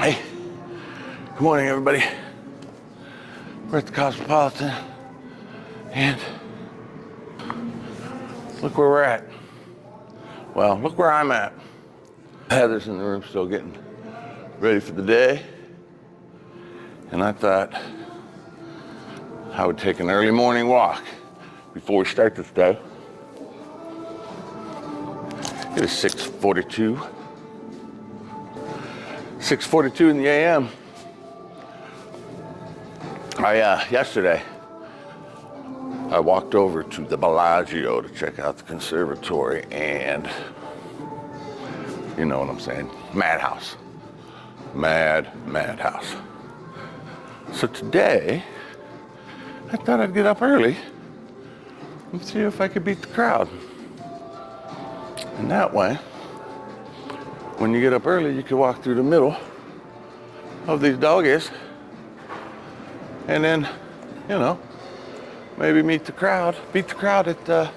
Hey, good morning, everybody. We're at the Cosmopolitan, and look where we're at. Well, look where I'm at. Heather's in the room still getting ready for the day, and I thought I would take an early morning walk before we start this day. It is 6:42. 6:42 in the a.m. Yesterday, I walked over to the Bellagio to check out the conservatory, and you know what I'm saying, madhouse. Madhouse. So today, I thought I'd get up early and see if I could beat the crowd. And that way, when you get up early, you can walk through the middle of these doggies and then, you know, maybe beat the crowd at the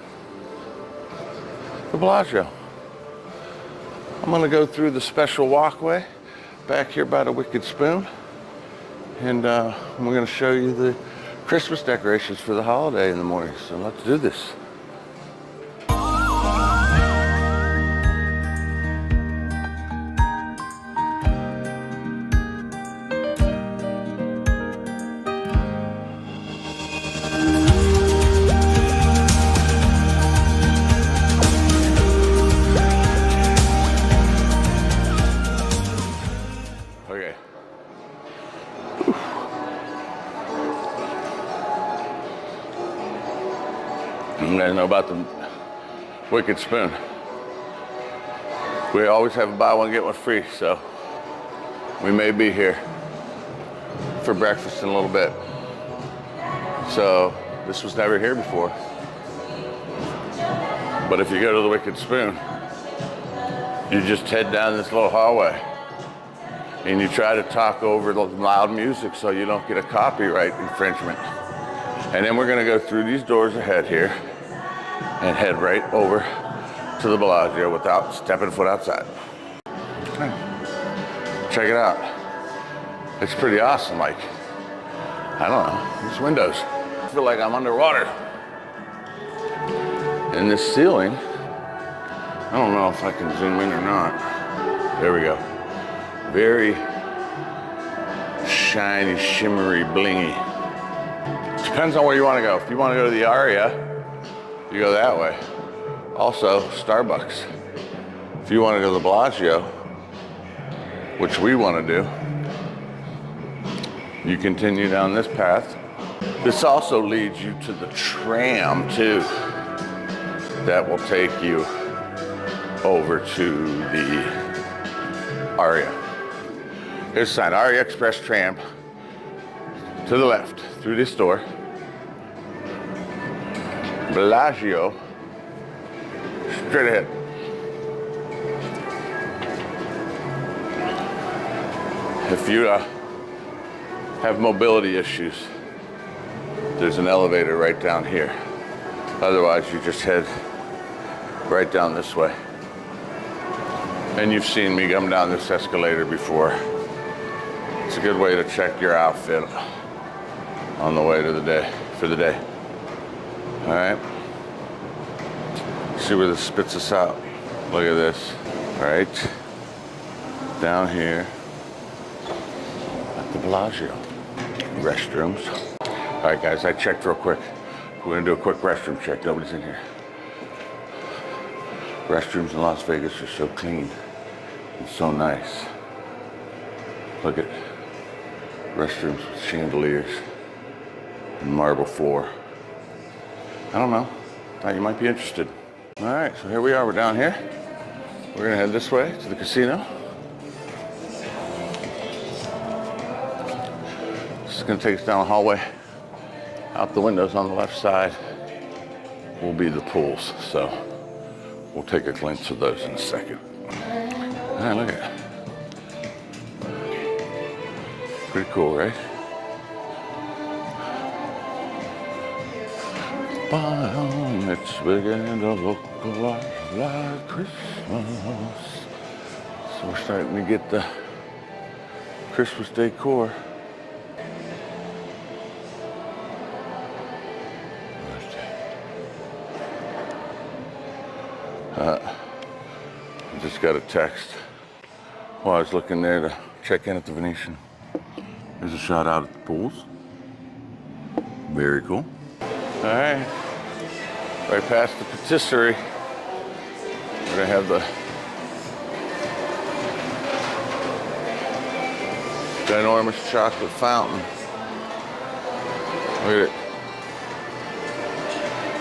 Bellagio. I'm gonna go through the special walkway back here by the Wicked Spoon, and we're gonna show you the Christmas decorations for the holiday in the morning. So let's do this. You guys know about the Wicked Spoon. We always have a buy one, get one free, so we may be here for breakfast in a little bit. So this was never here before. But if you go to the Wicked Spoon, you just head down this little hallway and you try to talk over the loud music so you don't get a copyright infringement. And then we're gonna go through these doors ahead here and head right over to the Bellagio without stepping foot outside. Check it out. It's pretty awesome. Like, I don't know, these windows. I feel like I'm underwater. And this ceiling, I don't know if I can zoom in or not. There we go. Very shiny, shimmery, blingy. Depends on where you want to go. If you want to go to the Aria, you go that way. Also, Starbucks. If you want to go to the Bellagio, which we want to do, you continue down this path. This also leads you to the tram, too. That will take you over to the Aria. Here's a sign, Aria Express tram. To the left, through this door. Bellagio, straight ahead. If you have mobility issues, there's an elevator right down here. Otherwise, you just head right down this way. And you've seen me come down this escalator before. It's a good way to check your outfit on the way to the day, for the day. All right, see where this spits us out. Look at this, right down here at the Bellagio. Restrooms. All right, guys, I checked real quick. We're gonna do a quick restroom check. Nobody's in here. Restrooms in Las Vegas are so clean and so nice. Look at restrooms with chandeliers and marble floor. I don't know, thought you might be interested. All right, so here we are, we're down here. We're gonna head this way to the casino. This is gonna take us down a hallway. Out the windows on the left side will be the pools, so we'll take a glimpse of those in a second. All right, look at that. Pretty cool, right? It's beginning to look a lot like Christmas. So we're starting to get the Christmas decor. I just got a text while I was looking there to check in at the Venetian. There's a shot out at the pools. Very cool. All right, right past the patisserie. We're gonna have the ginormous chocolate fountain. Look at it.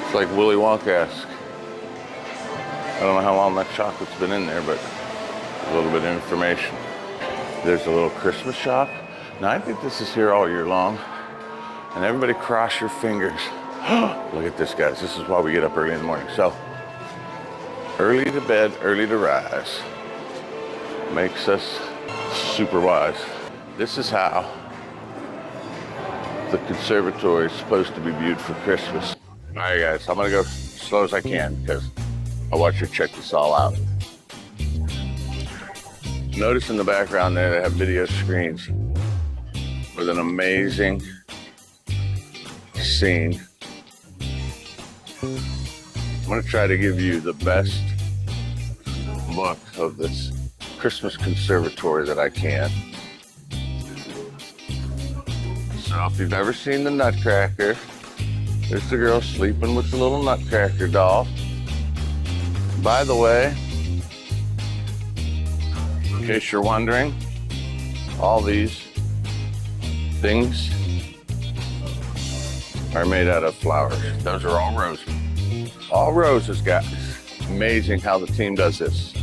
It's like Willy Wonka-esque. I don't know how long that chocolate's been in there, but a little bit of information. There's a little Christmas shop. Now, I think this is here all year long. And everybody cross your fingers. Look at this, guys. This is why we get up early in the morning. So, early to bed, early to rise makes us super wise. This is how the conservatory is supposed to be viewed for Christmas. All right, guys, I'm gonna go as slow as I can because I want you to check this all out. Notice in the background there they have video screens with an amazing scene. I'm gonna try to give you the best look of this Christmas conservatory that I can. So if you've ever seen the Nutcracker, there's the girl sleeping with the little Nutcracker doll. By the way, in case you're wondering, all these things are made out of flowers. Those are all roses. All roses, guys. Amazing how the team does this.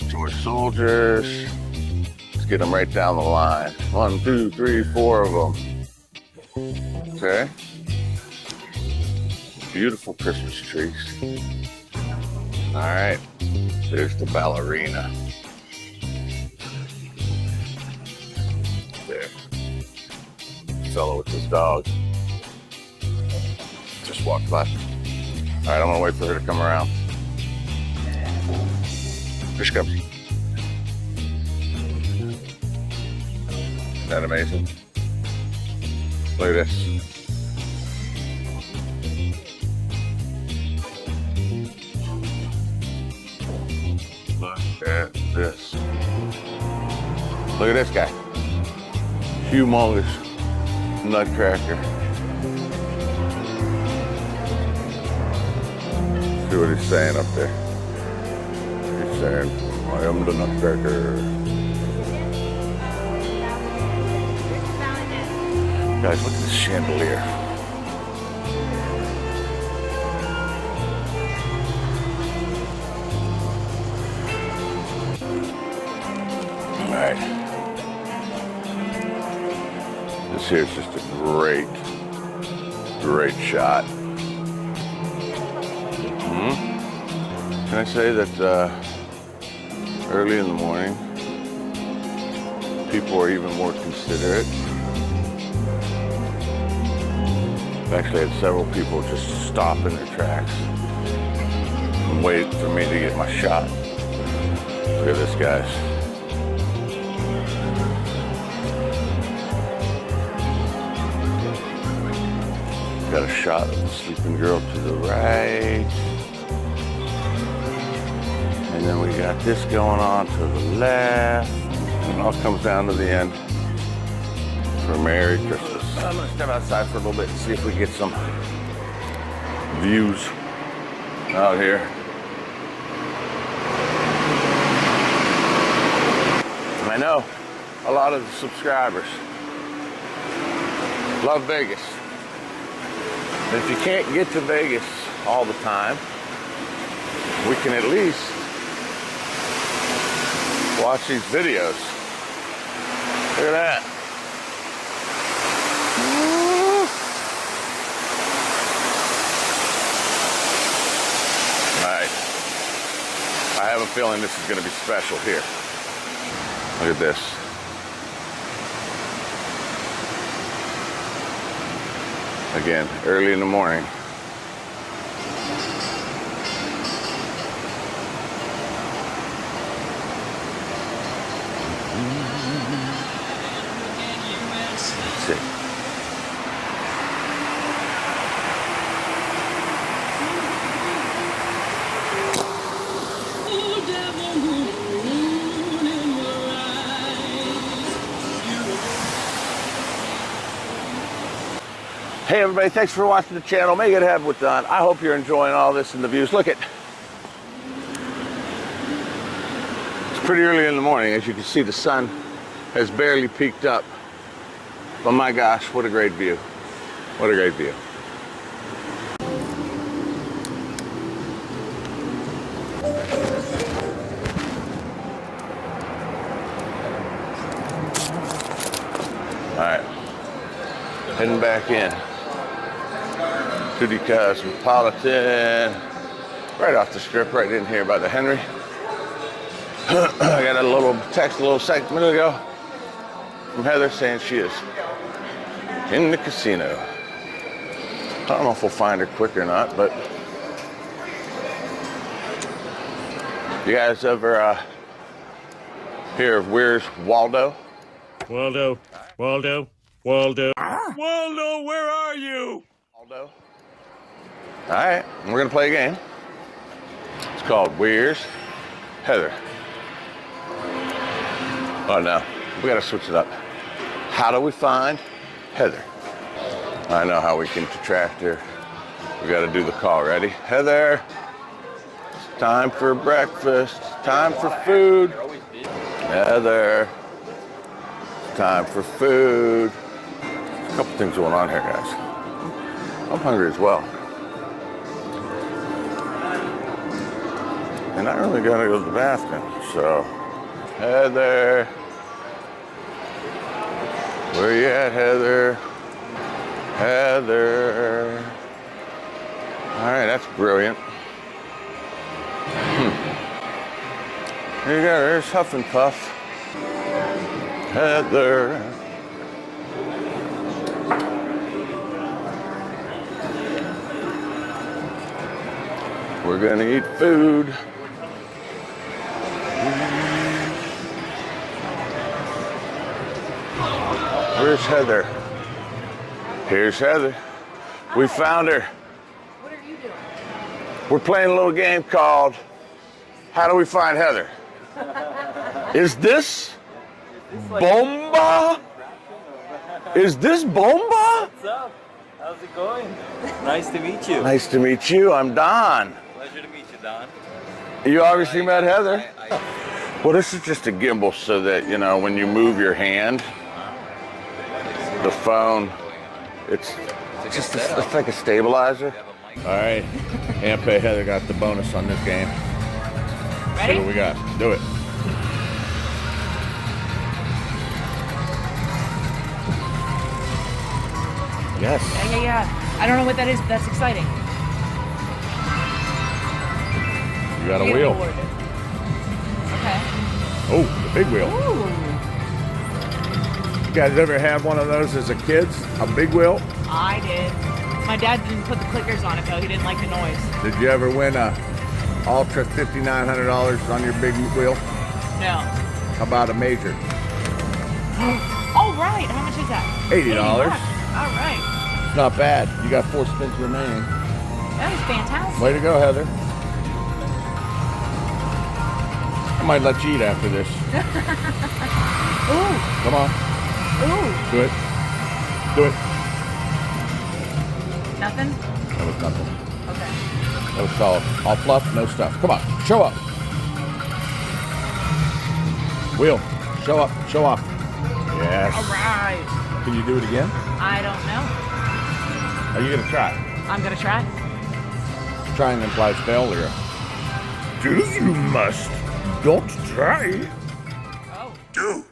Toy soldiers. Let's get them right down the line. 1, 2, 3, 4 of them. Okay. Beautiful Christmas trees. All right. There's the ballerina. There. Fellow with his dog. Just walked by. All right, I'm gonna wait for her to come around. Here she comes. Isn't that amazing? Look at this. Look at this. Look at this guy. Humongous Nutcracker. See what he's saying up there. He's saying, I am the Nutcracker. Guys, look at this chandelier. All right. This here is just a great, great shot. Can I say that early in the morning, people are even more considerate. I've actually had several people just stop in their tracks and wait for me to get my shot. Look at this, guys. Got a shot of the sleeping girl to the right. And then we got this going on to the left. And it all comes down to the end for Merry Christmas. I'm gonna step outside for a little bit and see if we get some views out here. I know a lot of the subscribers love Vegas. But if you can't get to Vegas all the time, we can at least watch these videos. Look at that. All right. I have a feeling this is going to be special here. Look at this. Again, early in the morning. Hey everybody, thanks for watching the channel. Make it happen with Don. I hope you're enjoying all this and the views. Look, it's pretty early in the morning. As you can see, the sun has barely peaked up. But my gosh, what a great view. What a great view. All right, heading back in to the Cosmopolitan, right off the strip, right in here by the Henry. I got a little text a little second minute ago from Heather saying she is in the casino. I don't know if we'll find her quick or not, but you guys ever hear of Where's Waldo? Waldo, Waldo, Waldo. Waldo, where are you? Waldo. All right, we're gonna play a game. It's called Where's Heather? Oh no, we gotta switch it up. How do we find Heather? I know how we can detract her. We gotta do the call. Ready? Heather, it's time for breakfast. It's time for food. Heather, it's time for food. There's a couple things going on here, guys. I'm hungry as well. And I really gotta go to the bathroom, so. Heather. Where you at, Heather? Heather. All right, that's brilliant. Here you go, there's Huff and Puff. Heather. We're gonna eat food. Where's Heather? Here's Heather. We found her. What are you doing? We're playing a little game called How Do We Find Heather? Is this Bomba? Is this Bomba? What's up? How's it going? Nice to meet you. Nice to meet you. I'm Don. Pleasure to meet you, Don. You obviously met Heather. Well, this is just a gimbal so that, you know, when you move your hand, the phone, it's like a stabilizer. All right, Ampe Heather got the bonus on this game. Ready? See what we got. Do it. Yes. Yeah. I don't know what that is, but that's exciting. You got a wheel. Okay. Oh, the big wheel. Ooh. You guys ever have one of those as a kid? A big wheel? I did. My dad didn't put the clickers on it though. He didn't like the noise. Did you ever win a Ultra $5,900 on your big wheel? No. How about a major? Oh right. How much is that? $80. All right. Not bad. You got 4 spins remaining. That was fantastic. Way to go, Heather. I might let you eat after this. Ooh. Come on. Ooh. Do it. Do it. Nothing? That was nothing. Okay. That was solid. All fluff, no stuff. Come on. Show up. Wheel. Show up. Show off. Yes. All right. Can you do it again? I don't know. Are you going to try? I'm gonna try. Trying implies failure. Do you must. Don't try. Oh. Do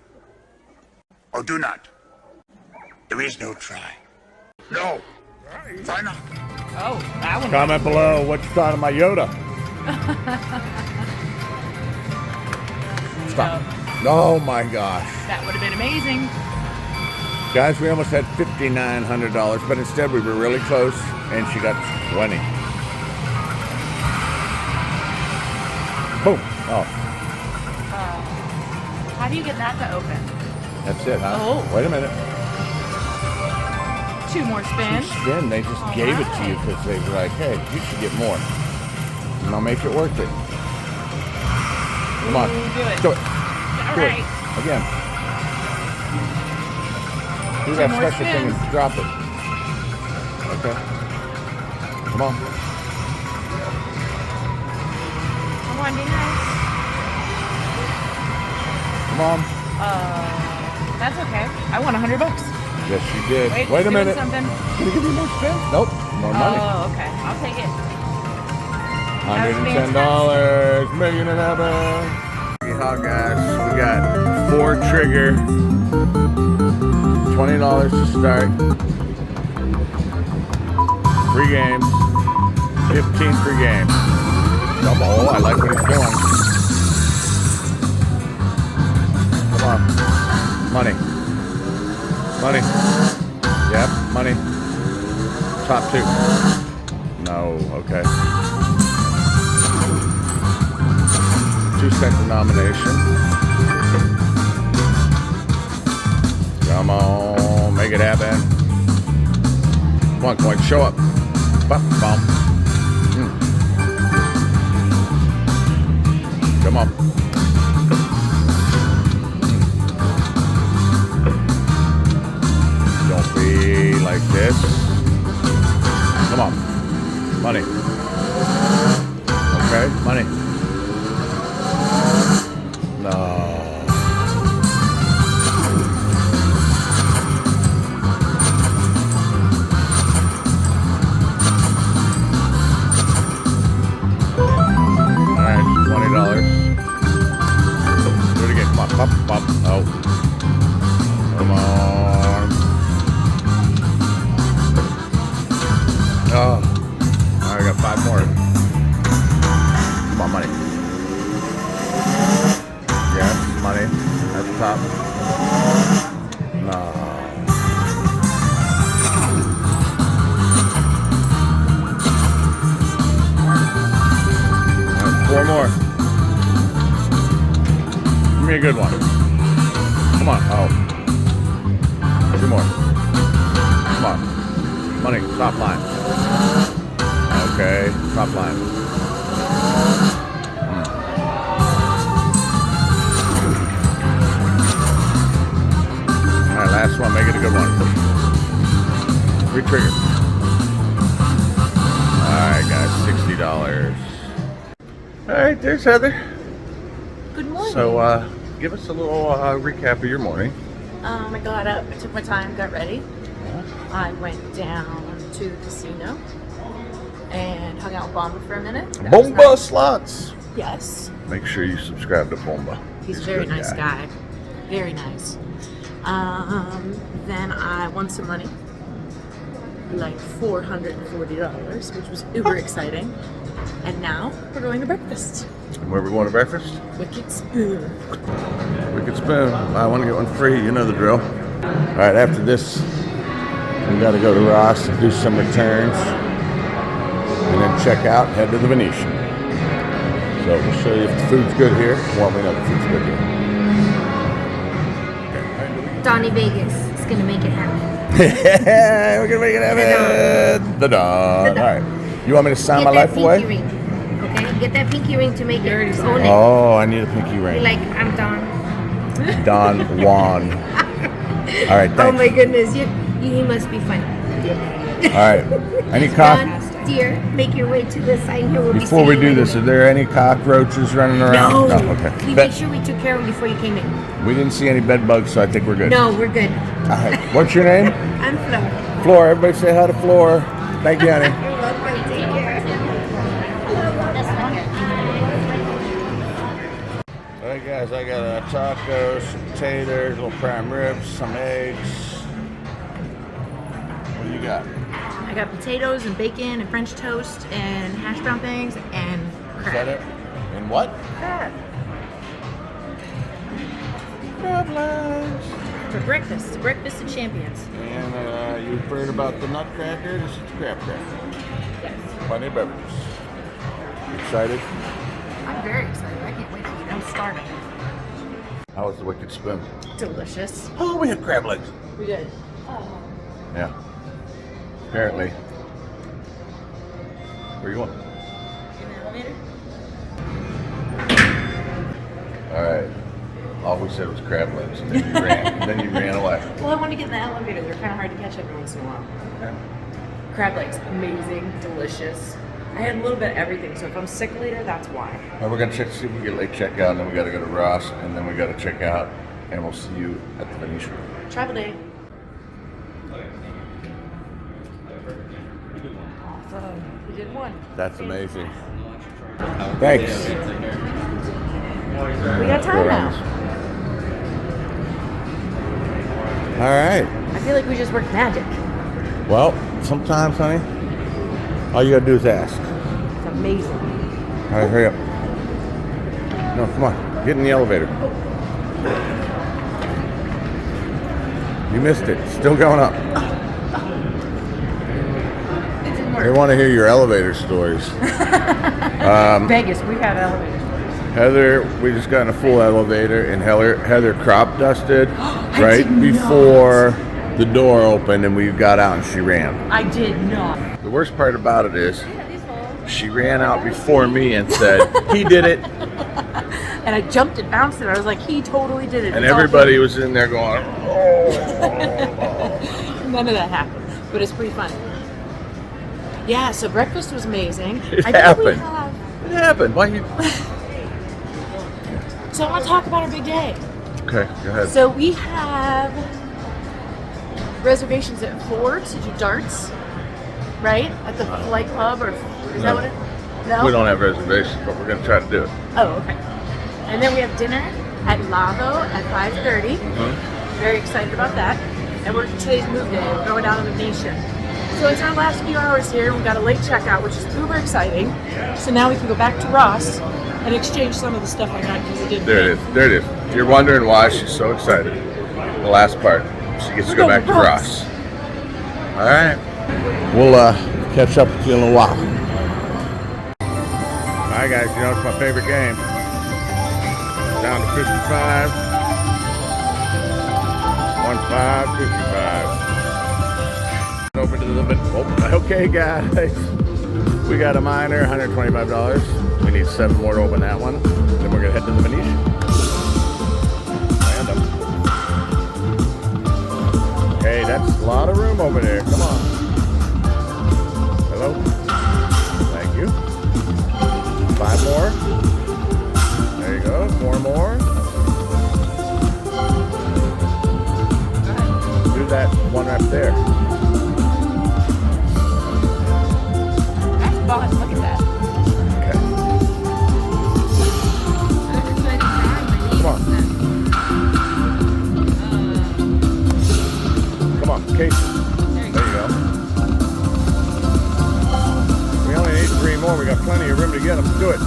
or do not. There is no try. No. Try not. Oh, that one. Comment below what you thought of my Yoda. Stop. Oh my gosh. That would have been amazing. Guys, we almost had $5,900, but instead we were really close, and she got 20. Boom. Oh, How do you get that to open? that's it, huh? Oh. Wait a minute. 2 more spins. Spin, they just All gave it to you right. because they were like, hey, you should get more. And I'll make it worth it. Come on. Ooh, do it. Do it. All Do right. it. Again. Do 2 that more special thing spins. and drop it. Okay. Come on. Come on, be nice. Come on. That's okay. I won $100. Yes, you did. Wait, Wait a doing minute. Something. Can you give me more spin? Nope. More money. Oh, okay. I'll take it. $110. Million in heaven. Yeehaw, guys. We got 4 trigger. $20 to start. Free games. 15 free games. Double. I like what he's doing. Come on. Money. Money. Yep, money. Top 2. No, okay. 2-cent denomination. Come on, make it happen. Come on, coin, show up. Bum, bum. Come on. Don't be like this. Come on. Money. Okay, money. No. Alright, $20. Do it again. Come on. Bump, bump. Oh. Come on. Oh. I got 5 more. Come on, money. Yes, money. At the top. No. Right, 4 more. Give me a good one. Come on. Oh. 2 more. Come on. Money. Top line. Okay. Top line. Alright, last one. Make it a good one. Re-trigger. Alright, guys. $60. Alright, there's Heather. Good morning. So, give us a little recap of your morning. I got up, I took my time, got ready. I went down to the casino and hung out with Bomba for a minute. That was Bomba nice. slots. Yes. Make sure you subscribe to Bomba. He's a a very good nice guy. Very nice. Then I won some money. Like $440, which was uber exciting. And now we're going to breakfast. Where we going to breakfast? Wicked Spoon. Wicked Spoon. I want to get one free. You know the drill. All right, after this, we got to go to Ross and do some returns. And then check out, head to the Venetian. So we'll show you if the food's good here. Well, we know the food's good here. Donnie Vegas is gonna make it happen. We're going to make it happen. The dawn. All right. You want me to sign my life away? Ring. Okay, get that pinky ring to make it own it. Oh, I need a pinky Be ring. like, I'm Don. Don Juan. All right, thanks. Oh my goodness, you must be funny. All right. Any cock? Don, dear, make your way to the sign here. We'll Before we do this, are there any cockroaches running around? No. Okay. We made sure we took care of them before you came in. We didn't see any bed bugs, so I think we're good. No, we're good. All right. What's your name? I'm Fleur. Floor. Everybody say hi to Floor. Thank you, honey. You're welcome. Take care. All right, guys. I got tacos, some taters, little prime ribs, some eggs. What do you got? I got potatoes and bacon and French toast and hash brown things and Is crab. that it? And what? Crab. Crab legs. For breakfast. Breakfast of champions. And you've heard about the nutcracker? This is the crab cracker. Yes. Plenty of beverages. You excited? I'm very excited. I can't wait to eat. I'm starving. How was the Wicked Spoon? Delicious. Oh, we had crab legs. We did. Yeah. Apparently. Where you going? In the elevator? All right. All we said was crab legs, and then you ran. And then you ran away. Well, I want to get in the elevator. They're kind of hard to catch every once in a while. Okay. Crab legs, amazing, delicious. I had a little bit of everything, so if I'm sick later, that's why. All right, we're gonna check, see if we get late checkout, and then we gotta go to Ross, and then we gotta check out, and we'll see you at the Venetian. Travel day. Awesome. We did one. That's amazing. Thanks. We got time now. All right. I feel like we just worked magic. Well, sometimes, honey, all you gotta do is ask. It's amazing. All right, hurry up. No, come on. Get in the elevator. You missed it. Still going up. It didn't work. They want to hear your elevator stories. Vegas, we've had elevators. Heather, we just got in a full elevator, and Heather crop dusted right did before the door opened, and we got out and she ran. I did not. The worst part about it is she ran out before me and said, he did it. And I jumped and bounced it. I was like, he totally did it. And It's all everybody good. was in there going, oh. None of that happened, but it's pretty funny. Yeah, so breakfast was amazing. It I think happened. we have... It happened. Why you? So I want to talk about our big day. Okay, go ahead. So we have reservations at 4 to do darts, right? At the flight club, or is that what it? No. We don't have reservations, but we're gonna try to do it. Oh, okay. And then we have dinner at Lavo at 5:30. Very excited about that. And today's move day. We're going down to the Venetian. So it's our last few hours here. We got a late checkout, which is uber exciting. So now we can go back to Ross and exchange some of the stuff I got because it didn't. There it is. There it is. If you're wondering why she's so excited, the last part, she gets to go back to Ross. All right. We'll catch up with you in a while. All right, guys. You know it's my favorite game. Down to 55. 1-5-55. Over to the okay, guys. We got a minor, $125. We need 7 more to open that one. Then we're gonna head to the Venetian. Random. Hey, that's a lot of room over there. Come on. Hello. Thank you. 5 more. There you go. 4 more. Do that one right there. That's fun. Look at that. Okay. Come on. Come on, Casey. There you go. We only need 3 more. We got plenty of room to get them. Do it.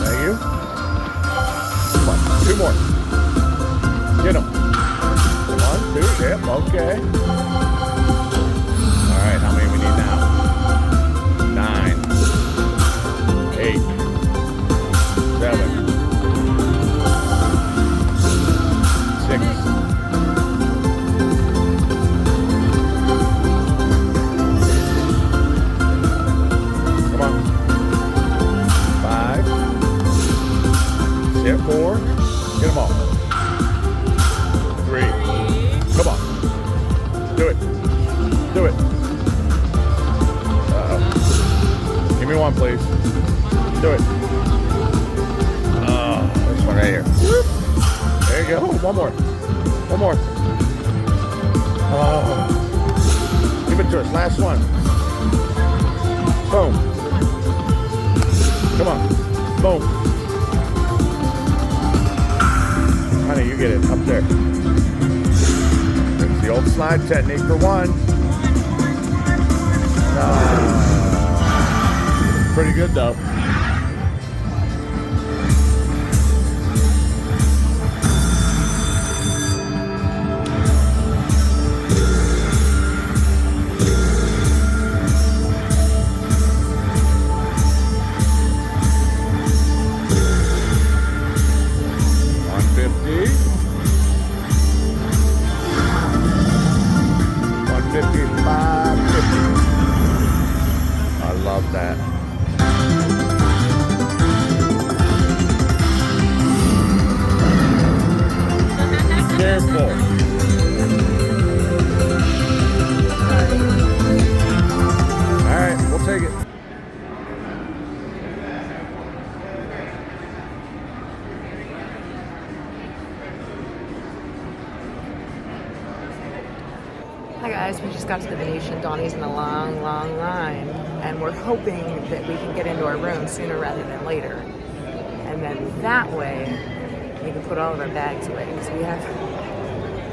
Thank you. Come on, 2 more. Get them. 1, 2. Yep. Okay. All right. How many we need now? 9, 8, 7, 6. Come on. 5. Hit 4. Get them all. 3. Come on. Do it. Do it. Give me 1, please. Do it. Oh, this one right here. There you go. 1 more. 1 more. Oh. Give it to us. Last one. Boom. Come on. Boom. Honey, you get it up there. It's the old slide technique for 1. Pretty good though. I love that. guys, we just got to the Venetian. Donnie's in a long, long line, and we're hoping that we can get into our room sooner rather than later. And then that way, we can put all of our bags away, because we have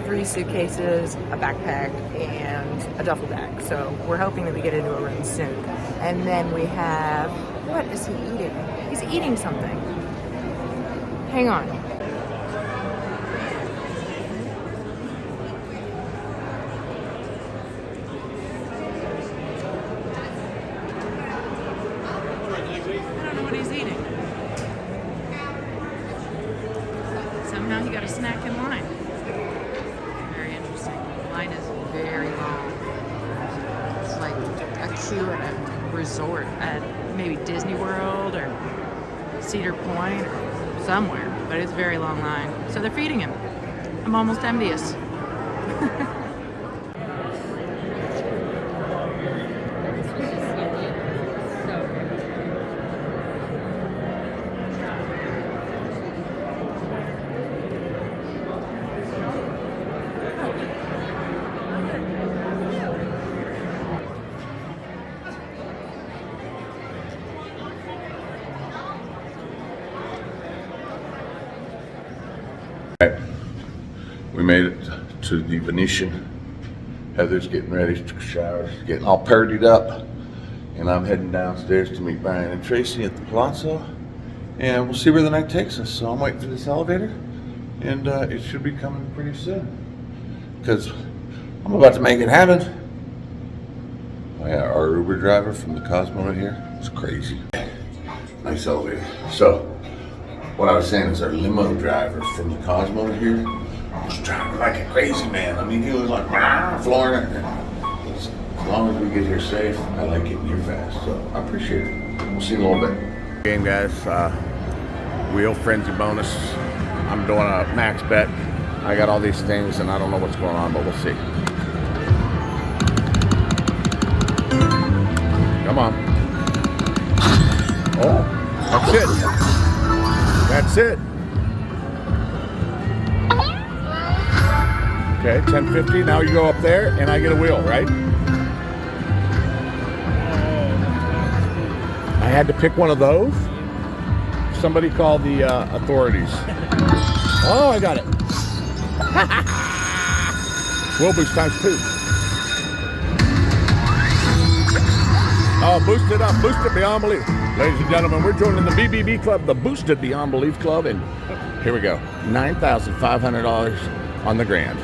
3 suitcases, a backpack, and a duffel bag. So we're hoping that we get into a room soon. And then we have, what is he eating? He's eating something. Hang on. Somehow he got a snack in line. Very interesting. The line is very long. It's like a queue at a resort at maybe Disney World or Cedar Point or somewhere, but it's a very long line. So they're feeding him. I'm almost envious. We made it to the Venetian. Heather's getting ready to take a shower. She's getting all purdied up. And I'm heading downstairs to meet Brian and Tracy at the Palazzo. And we'll see where the night takes us. So I'm waiting for this elevator. And it should be coming pretty soon. Because I'm about to make it happen. Oh yeah, our Uber driver from the Cosmo right here. It's crazy. Nice elevator. So, what I was saying is our limo driver from the Cosmo here was driving like a crazy man. I mean, he was like, flooring it. As long as we get here safe, I like getting here fast. So I appreciate it. We'll see you in a little bit. Game, guys. Wheel Frenzy bonus. I'm doing a max bet. I got all these things and I don't know what's going on, but we'll see. Come on. Oh, that's it. That's it. Okay, 1050. Now you go up there and I get a wheel, right? I had to pick one of those. Somebody call the authorities. Oh, I got it. Wheel boost times 2. Oh, boost it up. Boost it beyond belief. Ladies and gentlemen, we're joining the BBB Club, the Boosted Beyond Belief Club, and here we go. $9,500 on the grand.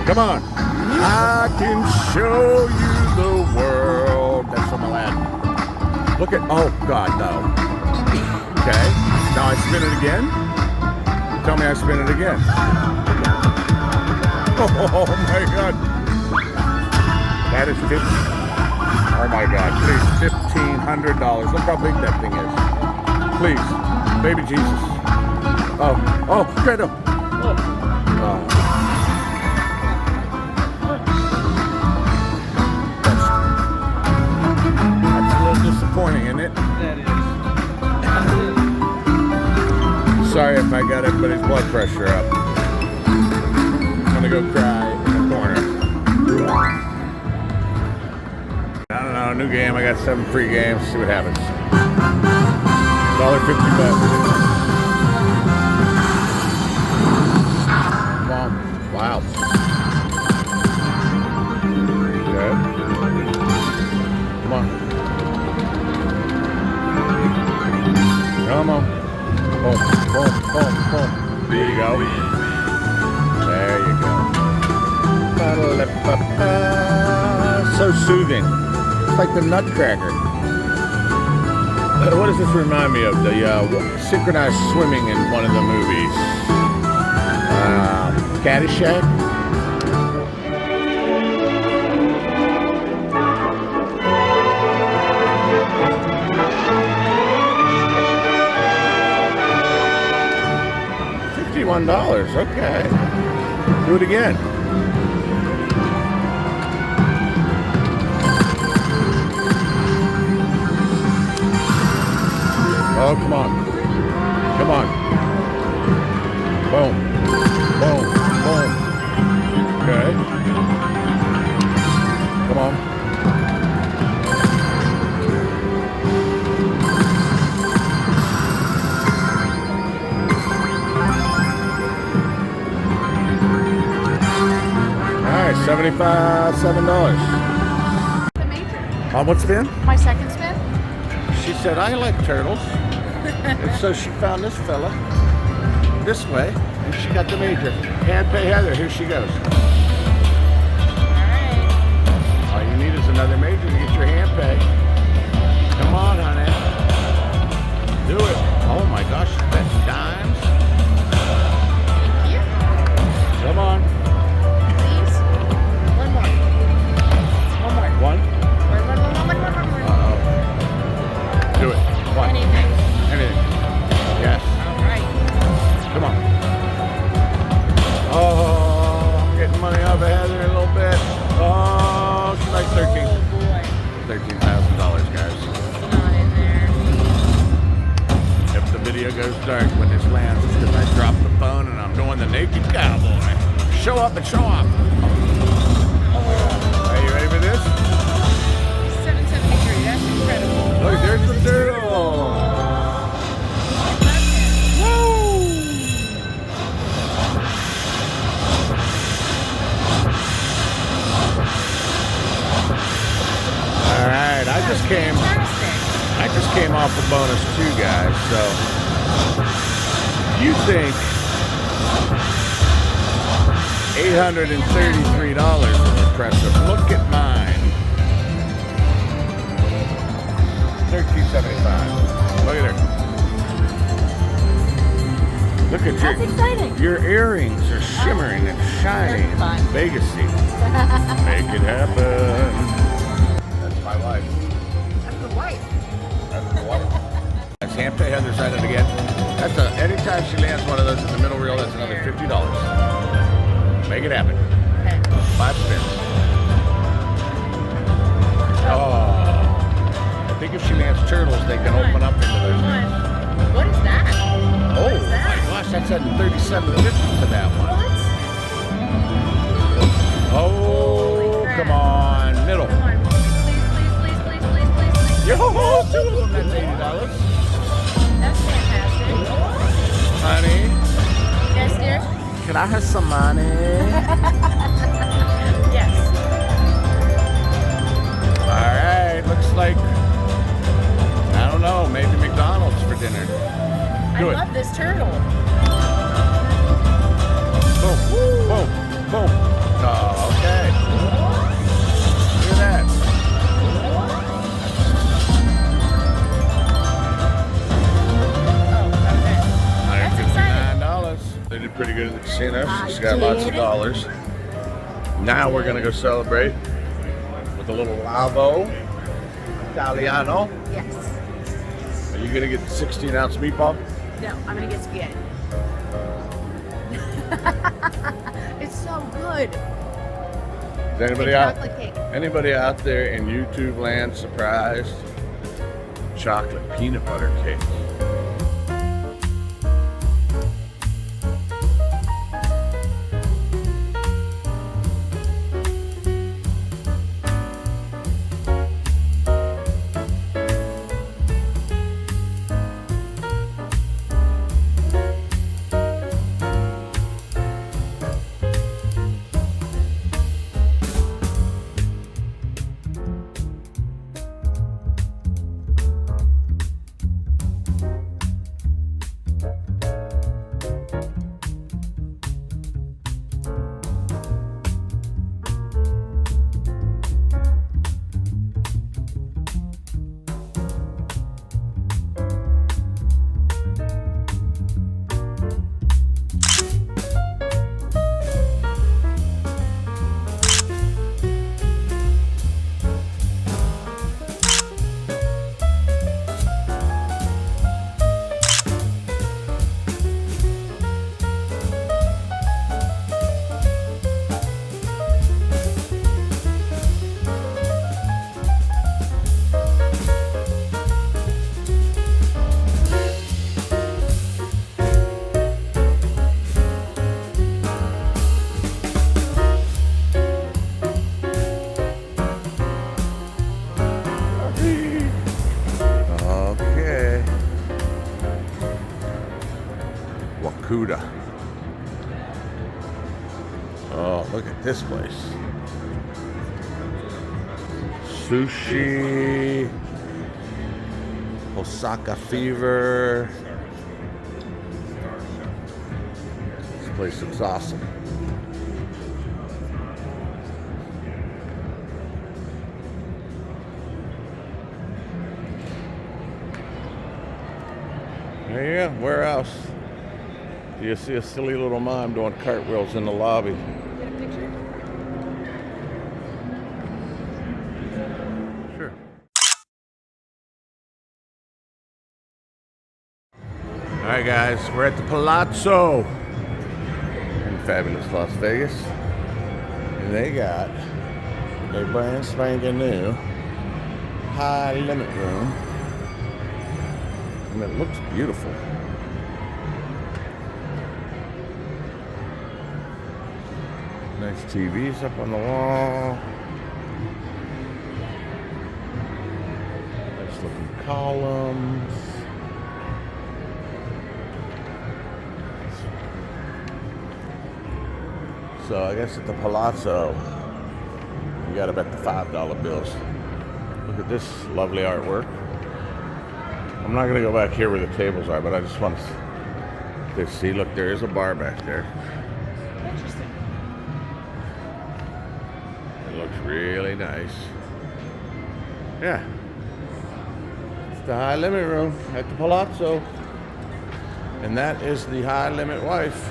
Come on. I can show you the world. That's from my lad. Look at, oh God, no. Okay, now I spin it again. Tell me I spin it again. Oh my God. That is 50. Oh my God, please, $1,500. Look how big that thing is. Please, baby Jesus. Oh, Byredo. That's a little disappointing, isn't it? That is. Sorry if I got everybody's blood pressure up. I'm gonna go cry in the corner. I don't know, new game. I got 7 free games. See what happens. $1.50 bet. Come on. Wow. Okay. Come on. Come on. Boom, boom, boom, boom. There you go. There you go. So soothing. It's like the Nutcracker. What does this remind me of? The synchronized swimming in one of the movies. Caddyshack? $51, okay. Do it again. Oh, come on. Come on. Boom. Boom. Boom. Okay. $77. The major. On what spin? My second spin. She said, I like turtles. And so she found this fella this way, and she got the major. Hand pay Heather, here she goes. Alright. All you need is another major to get your hand pay. Come on, honey. Do it. Oh my gosh, that's dimes. Thank you. Come on. Please. One more. One more. One. One. Uh-oh. Do it. One. Anything. Anything. Yes. Alright. Come on. Oh, I'm getting money off of Heather in a little bit. Oh, she's like 13. Oh boy. $13,000, guys. Not in there. If the video goes dark when this lands, it's because I dropped the phone and I'm doing the naked cowboy. Show up and show off. Are you ready for this? 773. That's incredible. Look, there's the turtle. All right, I just came off the bonus too, guys. So you think $833 is impressive? Look at mine. $13.75. Look at her. Look at That's exciting. your earrings are shimmering and shining. That's fun. Vegasy. Make it happen. That's my wife. That's the wife. That's the wife. That's hand pay Heather's at it again. That's anytime she lands one of those in the middle reel, that's another $50. Make it happen. Okay. 5 spins. Oh. I think if she lands turtles, they can open up into those. What is that? Oh What is that? my gosh, that's at $37.50 to that one. What? Oh, crap. come on, middle. Come on. Please. Yo, 2 of them, that's $80. That's fantastic. Honey, Yes, dear? can I have some money? Yes. All right, looks like, I don't know, maybe McDonald's for dinner. Do I it. love this turtle. Boom, boom, boom. Oh, okay. Look at that. Oh, okay. That's exciting. $159. They did pretty good at the casino. She's got lots of dollars. Now we're gonna go celebrate with a little Lavo Italiano. Yes. Are you gonna get the 16-ounce meatball? No, I'm gonna get spaghetti. It's so good. Is anybody out there in YouTube land surprised? Chocolate peanut butter cake. Oh, look at this place. sushi, Osaka fever. This place looks awesome. There you go. Where else do you see a silly little mime doing cartwheels in the lobby? Get a picture? Sure. All right, guys, we're at the Palazzo in fabulous Las Vegas, and they got a brand spanking new high limit room, and it looks beautiful. Nice TVs up on the wall. Nice looking columns. So I guess at the Palazzo, you gotta bet the $5 bills. Look at this lovely artwork. I'm not gonna go back here where the tables are, but I just want to see. Look, there is a bar back there. Interesting. It looks really nice. Yeah. It's the high limit room at the Palazzo. And that is the high limit wife,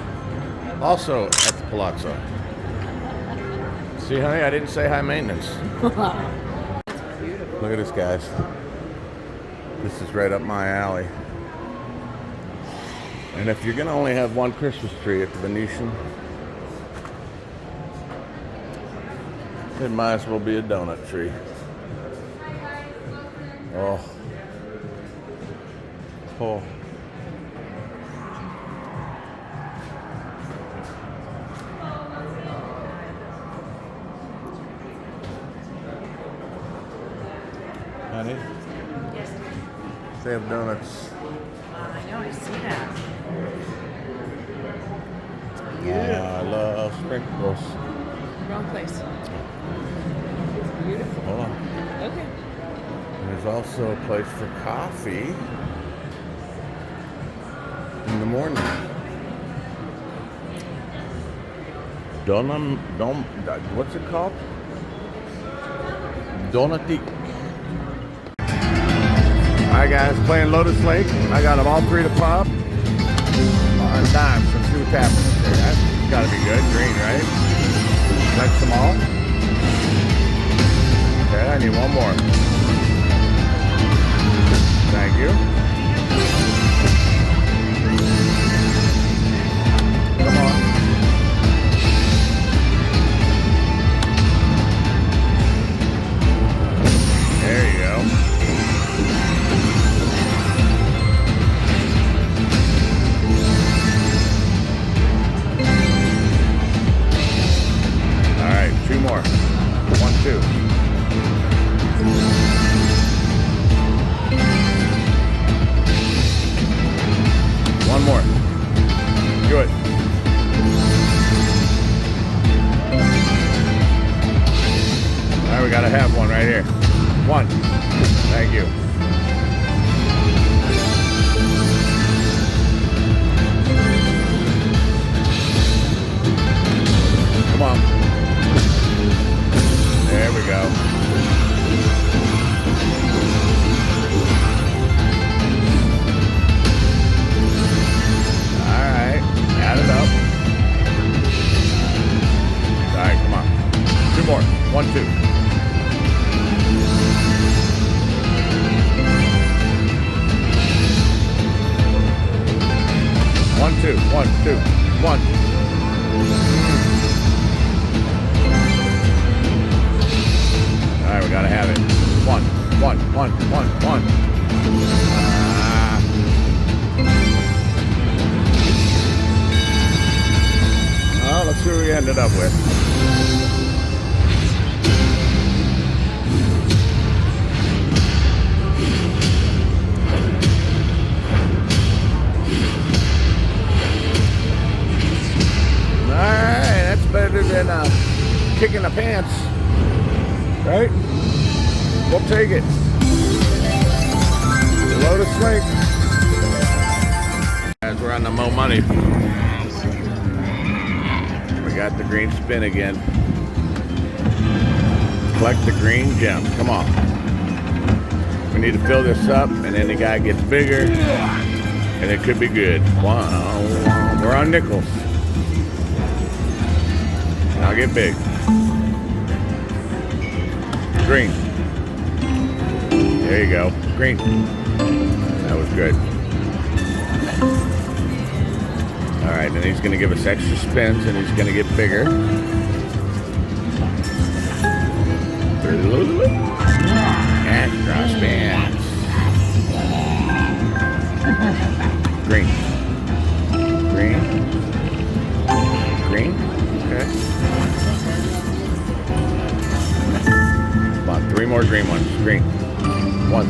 also at the Palazzo. See, honey, I didn't say high maintenance. Look at this, guys. This is right up my alley. And if you're gonna only have one Christmas tree at the Venetian, it might as well be a donut tree. Oh. Oh. Honey? Yes. They have donuts. I know, I see that. I love sprinkles. Wrong place. It's beautiful. Hold on. Okay. There's also a place for coffee in the morning. What's it called? Donatique. Alright guys, playing Lotus Lake. I got them all three to pop. On time, so see what's happening there. That's gotta be good. Green, right? Next them all. Okay, I need one more. Thank you. Come on. There you go. All right, two more. 1, 2. One more. Good. All right, we gotta have one right here. One. Thank you. Come on. There we go. All right, add it up. All right, come on. Two more. 1, 2. One, two, 1, 2, 1. All right, we gotta have it. 1, 1, 1, 1, 1. Well, let's see what we ended up with. Alright, that's better than kicking the pants, right? We'll take it. Lotus Lake. As we're on the Mo Money. We got the green spin again. Collect the green gem. Come on. We need to fill this up, and then the guy gets bigger, and it could be good. Wow. We're on nickels. Now get big. Green. There you go. Green. That was good. All right, and he's going to give us extra spins, and he's going to get bigger. Extra spins. Green. Green. Green. Okay. Come on, 3 more green ones. Green. 1.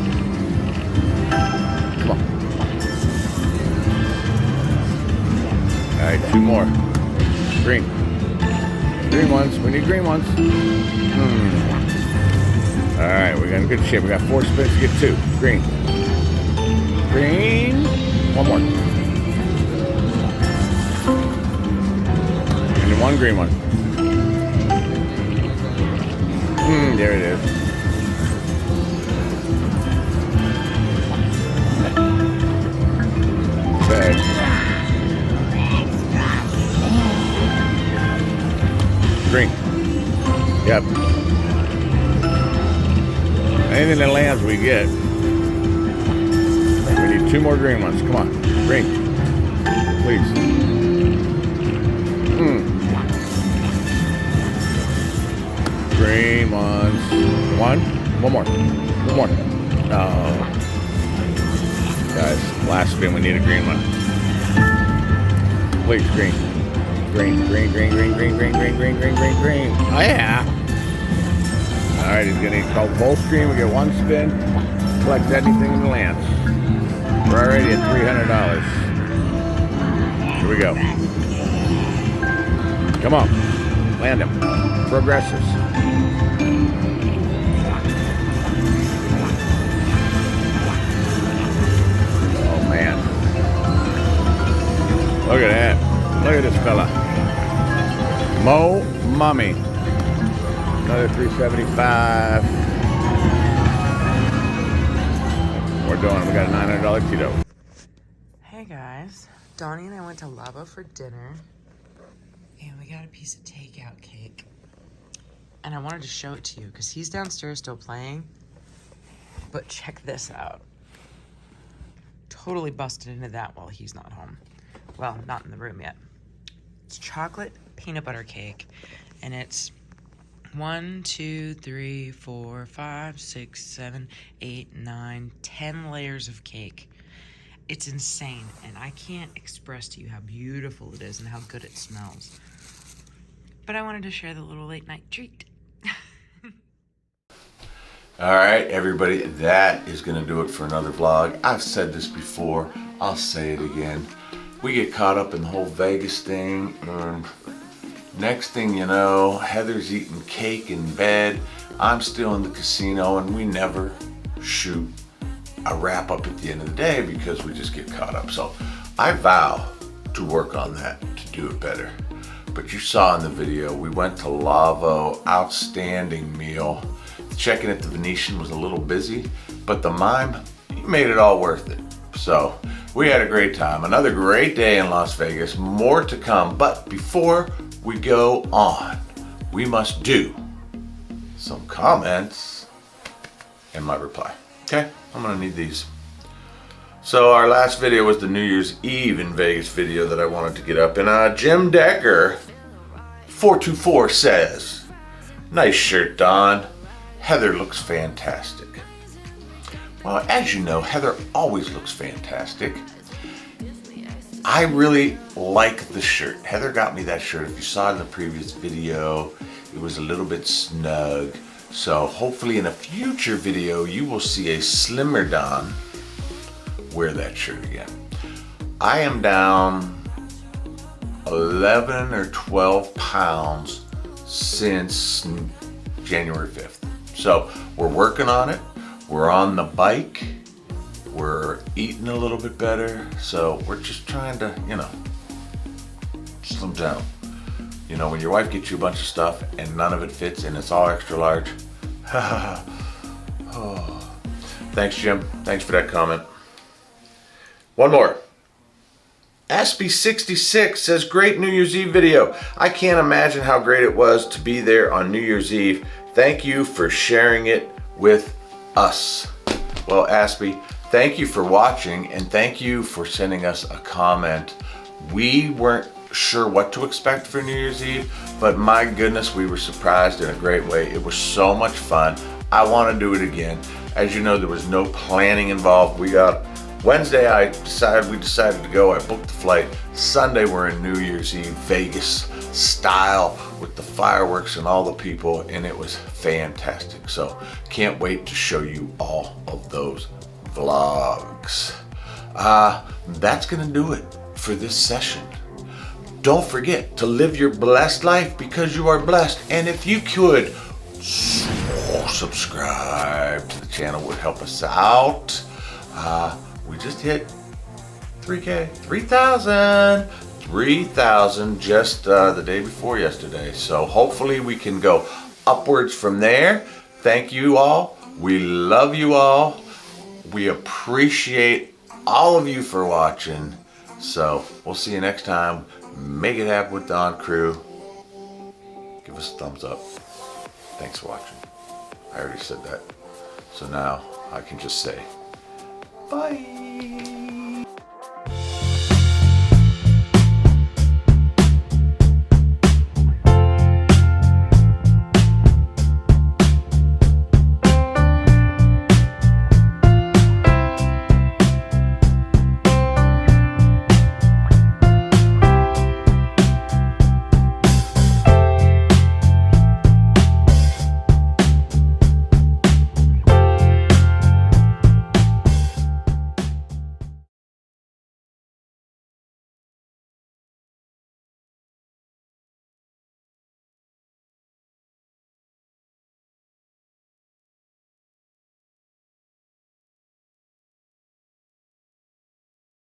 Come on. All right, 2 more. Green. Green ones. We need green ones. All right, we got in good shape. We got 4 spins to get 2. Green. Green. 1 more. And 1 green one. There it is. Okay. Green. Yep. Anything that lands, we get. We need 2 more green ones. Come on. Green. Please. Green ones. 1. 1 more. 1 more. Oh. Guys, last spin, we need a green one. Please, green. Green, green, green, green, green, green, green, green, green, green, green. Oh, yeah. All right, he's going to call full screen. We get 1 spin. Collect anything that lands. We're already at $300. Here we go. Come on. Land him. Progressives. Oh, man. Look at that. Look at this fella. Mo Mummy. Another $375. We're doing. We got a $900 Tito. Hey guys, Donnie and I went to Lavo for dinner, and we got a piece of takeout cake. And I wanted to show it to you because he's downstairs still playing. But check this out. Totally busted into that while he's not home. Well, not in the room yet. It's chocolate peanut butter cake, and it's 1, 2, 3, 4, 5, 6, 7, 8, 9, 10 layers of cake. It's insane, and I can't express to you how beautiful it is and how good it smells. But I wanted to share the little late night treat. All right, everybody, that is going to do it for another vlog. I've said this before. I'll say it again. We get caught up in the whole Vegas thing. Next thing you know, Heather's eating cake in bed. I'm still in the casino, and we never shoot a wrap up at the end of the day because we just get caught up. So I vow to work on that, to do it better. But you saw in the video, we went to Lavo, outstanding meal. Checking at the Venetian was a little busy, but the mime, he made it all worth it. So we had a great time. Another great day in Las Vegas, more to come. But before we go on, we must do some comments and my reply. Okay, I'm gonna need these. So our last video was the New Year's Eve in Vegas video that I wanted to get up. And Jim Decker 424 says, "Nice shirt, Don. Heather looks fantastic." Well, as you know, Heather always looks fantastic. I really like the shirt. Heather got me that shirt. If you saw it in the previous video, it was a little bit snug. So hopefully in a future video, you will see a slimmer Don wear that shirt again. I am down 11 or 12 pounds since January 5th. So we're working on it. We're on the bike. We're eating a little bit better. So we're just trying to, you know, slim down. You know, when your wife gets you a bunch of stuff and none of it fits and it's all extra large. Oh. Thanks, Jim. Thanks for that comment. One more. Aspie66 says, great New Year's Eve video. I can't imagine how great it was to be there on New Year's Eve. Thank you for sharing it with us. Well, Aspie, thank you for watching and thank you for sending us a comment. We weren't sure what to expect for New Year's Eve, but my goodness, we were surprised in a great way. It was so much fun. I want to do it again. As you know, there was no planning involved. We got Wednesday, we decided to go. I booked the flight. Sunday, we're in New Year's Eve, Vegas style with the fireworks and all the people, and it was fantastic. So can't wait to show you all of those vlogs. That's gonna do it for this session. Don't forget to live your blessed life because you are blessed. And if you could subscribe to the channel, would help us out. We just hit 3K, 3,000 just the day before yesterday. So hopefully we can go upwards from there. Thank you all. We love you all. We appreciate all of you for watching. So we'll see you next time. Make it happen with Don crew. Give us a thumbs up. Thanks for watching. I already said that. So now I can just say bye.